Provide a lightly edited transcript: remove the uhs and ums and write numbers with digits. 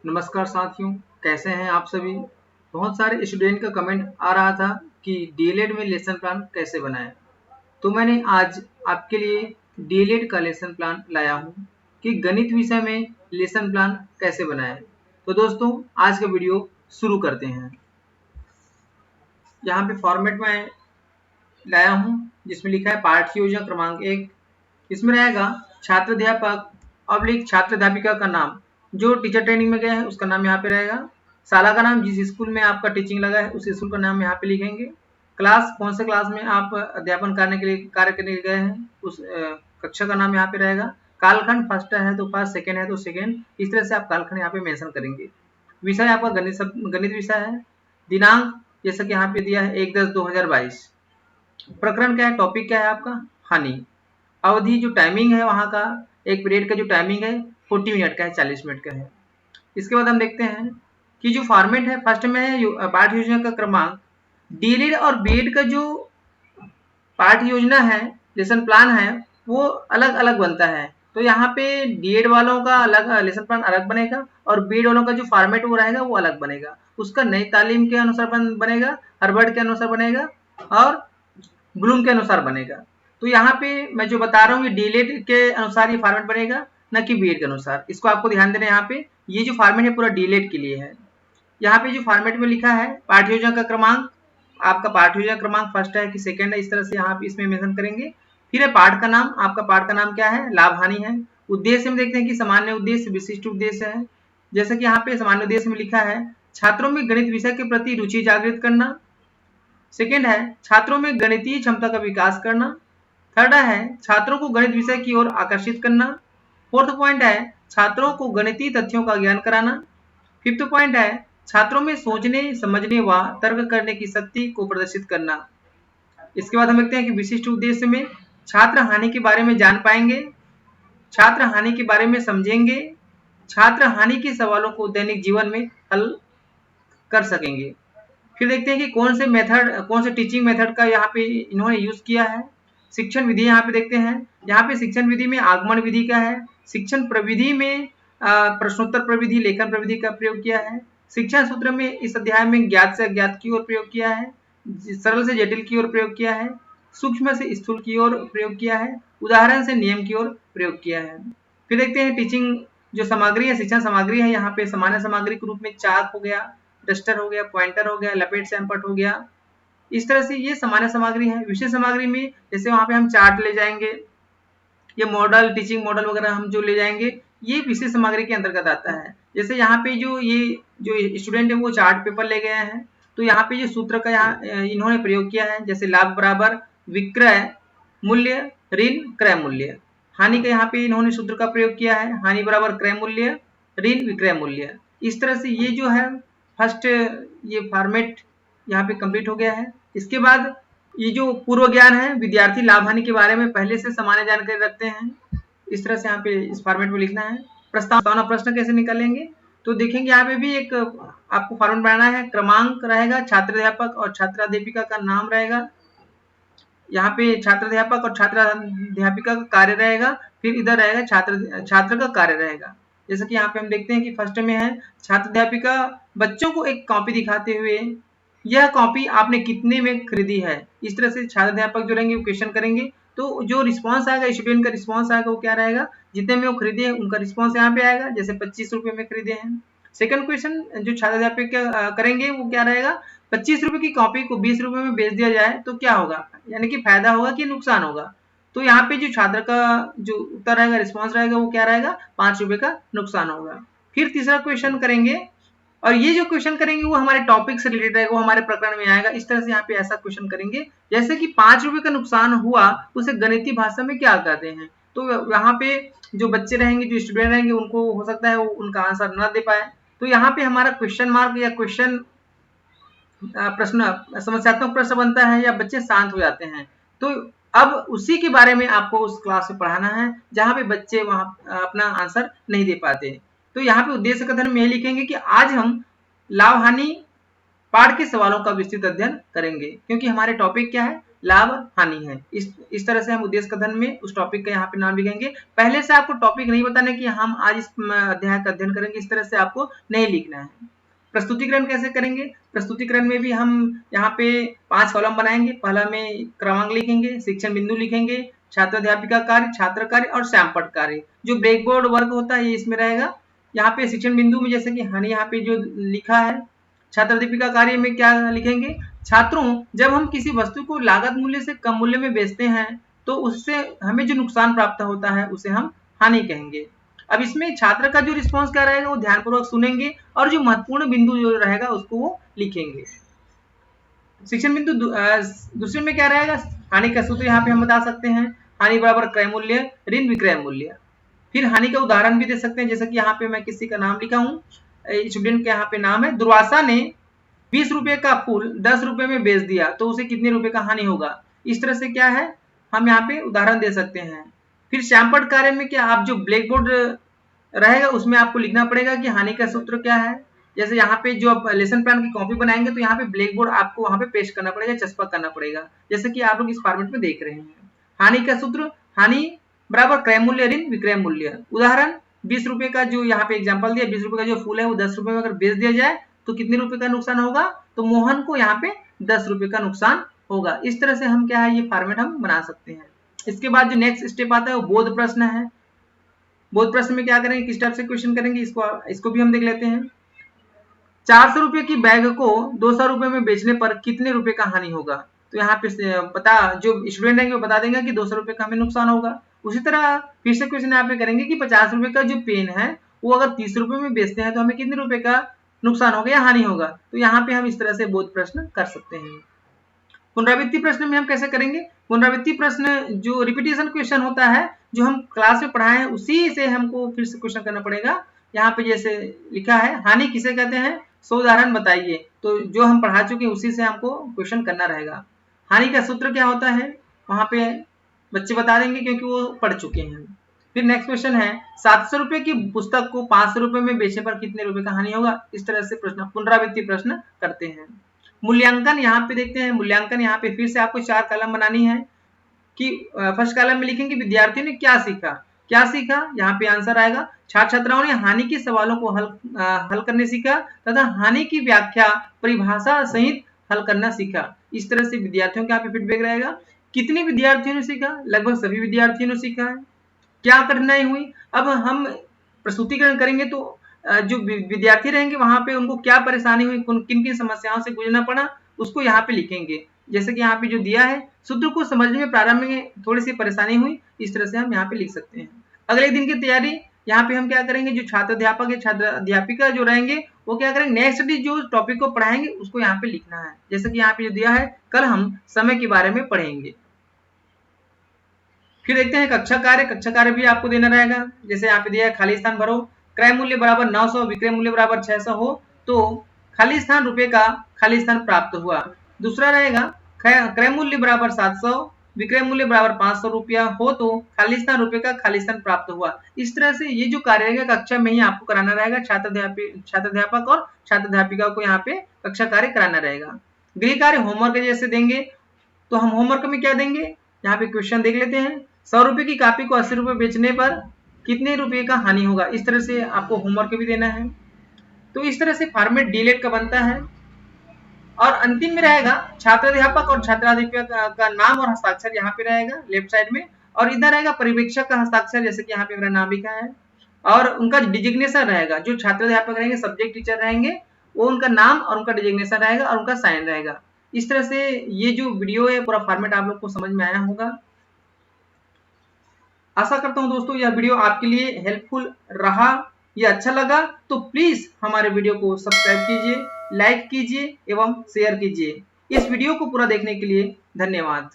नमस्कार साथियों, कैसे हैं आप सभी। बहुत सारे स्टूडेंट का कमेंट आ रहा था कि डीएलएड में लेसन प्लान कैसे बनाएं। तो मैंने आज आपके लिए डीएलएड का लेसन प्लान लाया हूं कि गणित विषय में लेसन प्लान कैसे बनाएं। तो दोस्तों, आज का वीडियो शुरू करते हैं। यहाँ पे फॉर्मेट में लाया हूँ जिसमें लिखा है पाठ्य योजना क्रमांक 1। इसमें रहेगा छात्र अध्यापक अब्लिक छात्र अध्यापिका का नाम, जो टीचर ट्रेनिंग में गए हैं उसका नाम यहाँ पे रहेगा। साला का नाम, जिस स्कूल में आपका टीचिंग लगा है उस स्कूल का नाम यहाँ पे लिखेंगे। क्लास, कौन से क्लास में आप अध्यापन करने के लिए कार्य करने गए हैं उस कक्षा का नाम यहाँ पे रहेगा। कालखंड, फर्स्ट है तो फर्स्ट, सेकेंड है तो सेकेंड, इस तरह से आप कालखंड यहाँ पे मेंशन करेंगे। विषय आपका गणित विषय है। दिनांक जैसा कि यहाँ पे दिया है 1/10/2022। प्रकरण क्या है, टॉपिक क्या है आपका, हानि। अवधि, जो टाइमिंग है वहाँ का, एक पीरियड का जो टाइमिंग है 40 मिनट का है, 40 मिनट का है। इसके बाद हम देखते हैं कि जो फॉर्मेट है, फर्स्ट में है पाठ्य योजना का क्रमांक। डीएलएड और बीएड का जो पाठ्य योजना है, लेसन प्लान है, वो अलग अलग बनता है। तो यहाँ पे डीएड वालों का अलग लेसन प्लान अलग बनेगा और बीएड वालों का जो फॉर्मेट वो रहेगा वो अलग बनेगा। उसका नई तालीम के अनुसार बनेगा, हार्वर्ड के अनुसार बनेगा और ब्लूम के अनुसार बनेगा। तो यहाँ पे मैं जो बता रहा हूँ ये डीएलएड के अनुसार ये फॉर्मेट बनेगा, न कि बीएड के अनुसार। इसको आपको ध्यान देना है। यहाँ पे ये जो फॉर्मेट है पूरा डीएलएड के लिए है। यहाँ पे जो फॉर्मेट में लिखा है पाठ्य योजना का क्रमांक, आपका पाठ्य योजना क्रमांक फर्स्ट है कि सेकंड है, इस तरह से यहाँ पे इसमें मेंशन करेंगे। फिर है पाठ का नाम, आपका पाठ का नाम क्या है, लाभ हानि है। उद्देश्य में देखते हैं कि सामान्य उद्देश्य, विशिष्ट उद्देश्य है। जैसे कि यहाँ पे सामान्य उद्देश्य में लिखा है छात्रों में गणित विषय के प्रति रुचि जागृत करना। सेकेंड है छात्रों में गणितीय क्षमता का विकास करना। थर्ड है छात्रों को गणित विषय की ओर आकर्षित करना। फोर्थ पॉइंट है छात्रों को गणितीय तथ्यों का ज्ञान कराना। फिफ्थ पॉइंट है छात्रों में सोचने, समझने व तर्क करने की शक्ति को प्रदर्शित करना। इसके बाद हम देखते हैं कि विशिष्ट उद्देश्य में छात्र हानि के बारे में जान पाएंगे, छात्र हानि के बारे में समझेंगे, छात्र हानि के सवालों को दैनिक जीवन में हल कर सकेंगे। फिर देखते हैं कि कौन से टीचिंग मेथड का यहाँ पे इन्होंने यूज किया है। शिक्षण विधि यहाँ पे देखते हैं। यहाँ पे शिक्षण विधि में आगमन विधि का है। शिक्षण प्रविधि में प्रश्नोत्तर प्रविधि, लेखन प्रविधि का प्रयोग किया है। शिक्षण सूत्र में इस अध्याय में ज्ञात से अज्ञात की ओर प्रयोग किया है, सरल से जटिल की ओर प्रयोग किया है, सूक्ष्म से स्थूल की ओर प्रयोग किया है, उदाहरण से नियम की ओर प्रयोग किया है। फिर देखते हैं टीचिंग जो सामग्री है, शिक्षण सामग्री है। यहाँ पे सामान्य सामग्री के रूप में चाक हो गया, डस्टर हो गया, पॉइंटर हो गया, लपेट सैंपट हो गया। इस तरह से ये सामान्य सामग्री है। विशेष सामग्री में जैसे वहां पे हम चार्ट ले जाएंगे, ये मॉडल, टीचिंग मॉडल वगैरह हम जो ले जाएंगे, ये विशेष सामग्री के अंतर्गत आता है। जैसे यहाँ पे जो स्टूडेंट है वो चार्ट पेपर ले गए हैं, तो यहाँ पे जो सूत्र का यहाँ इन्होंने प्रयोग किया है, जैसे लाभ बराबर विक्रय मूल्य ऋण क्रय मूल्य। हानि का यहाँ पे इन्होंने सूत्र का प्रयोग किया है, हानि बराबर क्रय मूल्य ऋण विक्रय मूल्य। इस तरह से ये जो है फर्स्ट ये फॉर्मेट यहाँ पे कंप्लीट हो गया है। इसके बाद ये जो पूर्व ज्ञान है, विद्यार्थी लाभ हानि के बारे में पहले से सामान्य जानकारी रखते हैं, इस तरह से यहाँ पे इस फॉर्मेट में लिखना है। प्रस्तावना प्रश्न कैसे निकालेंगे, तो देखेंगे यहाँ पे भी एक आपको फॉर्मेट बनाना है। क्रमांक रहेगा, छात्र अध्यापक और छात्रा अध्यापिका का नाम रहेगा, यहाँ पे छात्र अध्यापक और छात्रा अध्यापिका का कार्य रहेगा, फिर इधर रहेगा छात्र का कार्य रहेगा। जैसे कि यहाँ पे हम देखते हैं कि फर्स्ट में है छात्र अध्यापिका बच्चों को एक कॉपी दिखाते हुए, यह कॉपी आपने कितने में खरीदी है। इस तरह से छात्र अध्यापक जो रहेंगे वो क्वेश्चन करेंगे, तो जो रिस्पांस आएगा, स्टूडेंट का रिस्पांस आएगा, वो क्या रहेगा, जितने में वो खरीदे हैं उनका रिस्पांस यहाँ पे आएगा। जैसे 25 रुपए में खरीदे हैं। सेकंड क्वेश्चन जो छात्र अध्यापक करेंगे वो क्या रहेगा, 25 रुपए की कॉपी को 20 रुपए में बेच दिया जाए तो क्या होगा, यानी कि फायदा होगा कि नुकसान होगा। तो यहाँ पे जो छात्र का जो उत्तर रहेगा, रिस्पांस रहेगा, वो क्या रहेगा, 5 रुपए का नुकसान होगा। फिर तीसरा क्वेश्चन करेंगे, और ये जो क्वेश्चन करेंगे वो हमारे टॉपिक से रिलेटेड रहेगा, वो हमारे प्रकरण में आएगा। इस तरह से यहाँ पे ऐसा क्वेश्चन करेंगे, जैसे कि 5 रुपए का नुकसान हुआ, उसे गणितीय भाषा में क्या कहते हैं। तो यहाँ पे जो बच्चे रहेंगे, जो स्टूडेंट रहेंगे, उनको हो सकता है वो उनका आंसर न दे पाए। तो यहाँ पे हमारा क्वेश्चन मार्क या क्वेश्चन प्रश्न समस्यात्मक प्रश्न बनता है, या बच्चे शांत हो जाते हैं। तो अब उसी के बारे में आपको उस क्लास में पढ़ाना है जहाँ पे बच्चे वहां अपना आंसर नहीं दे पाते। तो यहाँ पे उद्देश्य कथन में यही लिखेंगे कि आज हम लाभ हानि पाठ के सवालों का विस्तृत अध्ययन करेंगे, क्योंकि हमारे टॉपिक क्या है, लाभ हानि है। इस तरह से हम उद्देश्य कथन में उस टॉपिक का यहाँ पे नाम लिखेंगे। पहले से आपको टॉपिक नहीं बताने कि हम आज इस अध्याय का अध्ययन करेंगे, इस तरह से आपको नहीं लिखना है। प्रस्तुतिकरण कैसे करेंगे? प्रस्तुतिकरण में भी हम यहाँ पे 5 कॉलम बनाएंगे। पहला में क्रमांक लिखेंगे, शिक्षण बिंदु लिखेंगे, छात्र अध्यापिका कार्य, छात्र कार्य और सैमपट कार्य। जो ब्लैक बोर्ड वर्क होता है ये इसमें रहेगा। यहाँ पे शिक्षण बिंदु में जैसे कि हानि यहाँ पे जो लिखा है, छात्र अध्यापिका कार्य में क्या लिखेंगे? छात्रों, जब हम किसी वस्तु को लागत मूल्य से कम मूल्य में बेचते हैं तो उससे हमें जो नुकसान प्राप्त होता है उसे हम हानि कहेंगे। अब इसमें छात्र का जो रिस्पॉन्स क्या रहेगा वो ध्यानपूर्वक सुनेंगे और जो महत्वपूर्ण बिंदु जो रहेगा उसको वो लिखेंगे। शिक्षण बिंदु दूसरे में क्या रहेगा? हानि का सूत्र यहाँ पे हम बता सकते हैं, हानि बराबर क्रय मूल्य ऋण विक्रय मूल्य। फिर हानि का उदाहरण भी दे सकते हैं, जैसे कि यहाँ पे मैं किसी का नाम लिखा हूँ, स्टूडेंट का यहाँ पे नाम है, दुर्वासा ने 20 रुपए का फूल 10 रुपए में बेच दिया तो उसे कितने रुपए का हानि होगा। इस तरह से क्या है हम यहाँ पे उदाहरण दे सकते हैं। फिर सैमपट कार्य में क्या, आप जो ब्लैक बोर्ड रहेगा उसमें आपको लिखना पड़ेगा कि हानि का सूत्र क्या है। जैसे यहाँ पे जो आप लेसन प्लान की कॉपी बनाएंगे तो यहाँ पे ब्लैक बोर्ड आपको वहां पे पेस्ट करना पड़ेगा, चस्पा करना पड़ेगा, जैसे कि आप लोग इस फॉर्मेट में देख रहे हैं। हानि का सूत्र, हानि बराबर क्रय मूल्य ऋण विक्रय मूल्य। उदाहरण 20 रुपए का जो यहाँ पे एग्जाम्पल दिया, 20 रुपए का जो फूल है वो 10 रुपए में अगर बेच दिया जाए तो कितने रुपए का नुकसान होगा? तो मोहन को यहाँ पे 10 रुपए का नुकसान होगा। इस तरह से हम क्या है ये फॉर्मेट हम बना सकते हैं। इसके बाद जो नेक्स्ट स्टेप आता है वो बोध प्रश्न है। बोध प्रश्न में क्या करेंगे, किस टाइप से क्वेश्चन करेंगे, इसको भी हम देख लेते हैं। 400 रुपए की बैग को 200 रुपए में बेचने पर कितने रुपए का हानि होगा? तो यहाँ पे पता जो स्टूडेंट है वो बता देंगे कि 200 रुपए का हमें नुकसान होगा। उसी तरह फिर से क्वेश्चन यहाँ पे करेंगे कि 50 रुपए का जो पेन है वो अगर 30 रुपए में बेचते हैं तो हमें कितने रुपए का नुकसान होगा या हानि होगा। तो यहाँ पे हम इस तरह से बोध प्रश्न कर सकते हैं। पुनरावृत्ति प्रश्न में हम कैसे करेंगे? पुनरावृत्ति प्रश्न जो रिपीटेशन क्वेश्चन होता है, जो हम क्लास में पढ़ाए हैं उसी से हमको फिर से क्वेश्चन करना पड़ेगा। यहाँ पे जैसे लिखा है, हानि किसे कहते हैं, 100 उदाहरण बताइए। तो जो हम पढ़ा चुके हैं उसी से हमको क्वेश्चन करना रहेगा। हानि का सूत्र क्या होता है वहां पे बच्चे बता देंगे क्योंकि वो पढ़ चुके हैं। फिर नेक्स्ट क्वेश्चन है, 700 रुपए की पुस्तक को 500 रुपए में बेचने पर कितने रुपए का हानि होगा। इस तरह से प्रश्न पुनरावृत्ति प्रश्न करते हैं। मूल्यांकन यहाँ पे देखते हैं। मूल्यांकन यहाँ पे फिर से आपको 4 कॉलम बनानी है कि फर्स्ट कॉलम में लिखेंगे विद्यार्थी ने क्या सीखा। क्या सीखा, यहाँ पे आंसर आएगा, छात्र छात्राओं ने हानि के सवालों को हल करने सीखा तथा हानि की व्याख्या परिभाषा सहित हल करना सीखा। इस तरह से विद्यार्थियों का यहाँ पे फीडबैक रहेगा। कितने विद्यार्थियों ने सीखा? लगभग सभी विद्यार्थियों ने सीखा है। क्या कठिनाई हुई? अब हम प्रस्तुतिकरण करेंगे तो जो विद्यार्थी रहेंगे वहां पे उनको क्या परेशानी हुई, किन किन समस्याओं से गुजरना पड़ा उसको यहाँ पे लिखेंगे। जैसे कि यहाँ पे जो दिया है, सूत्र को समझने में प्रारंभ में थोड़ी सी परेशानी हुई, इस तरह से हम यहाँ पे लिख सकते हैं। अगले दिन की तैयारी, यहाँ पे हम क्या करेंगे, जो छात्र अध्यापक या छात्र अध्यापिका जो रहेंगे वो क्या करेंगे, नेक्स्ट डे जो टॉपिक को पढ़ाएंगे उसको यहाँ पे लिखना है। जैसे कि यहाँ पे जो दिया है, कल हम समय के बारे में पढ़ेंगे। फिर देखते हैं कक्षा कार्य। कक्षा कार्य भी आपको देना रहेगा। जैसे यहाँ पे दिया है, खाली स्थान भरो। क्रय मूल्य बराबर 900, विक्रय मूल्य बराबर 600 हो तो खाली स्थान रुपए का खाली स्थान प्राप्त हुआ। दूसरा रहेगा, क्रय मूल्य बराबर 700, विक्रय मूल्य बराबर 500 रुपया हो तो खाली स्थान रुपए का खाली स्थान प्राप्त हुआ। इस तरह से ये जो कार्य रहेगा कक्षा में ही आपको कराना रहेगा। छात्र अध्यापक और छात्र अध्यापिका को यहाँ पे कक्षा कार्य कराना रहेगा। गृह कार्य होमवर्क जैसे देंगे तो हम होमवर्क में क्या देंगे, यहाँ पे क्वेश्चन देख लेते हैं। 100 रुपए की कॉपी को 80 रुपए बेचने पर कितने रुपए का हानि होगा। इस तरह से आपको होमवर्क भी देना है। तो इस तरह से फॉर्मेट डीलेट का बनता है। और अंतिम में रहेगा छात्र अध्यापक और छात्राध्यापिका का नाम और हस्ताक्षर यहाँ पे रहेगा लेफ्ट साइड में, और इधर रहेगा पर्यवेक्षक का हस्ताक्षर, जैसे कि यहाँ पे मेरा नाम लिखा है, और उनका डिजिग्नेशन रहेगा। जो छात्र अध्यापक रहेंगे, सब्जेक्ट टीचर रहेंगे, वो उनका नाम और उनका डिजिग्नेशन रहेगा और उनका साइन रहेगा। इस तरह से ये जो वीडियो है पूरा फॉर्मेट आप लोग को समझ में आया होगा। आशा करता हूं दोस्तों यह वीडियो आपके लिए हेल्पफुल रहा या अच्छा लगा तो प्लीज हमारे वीडियो को सब्सक्राइब कीजिए, लाइक कीजिए एवं शेयर कीजिए। इस वीडियो को पूरा देखने के लिए धन्यवाद।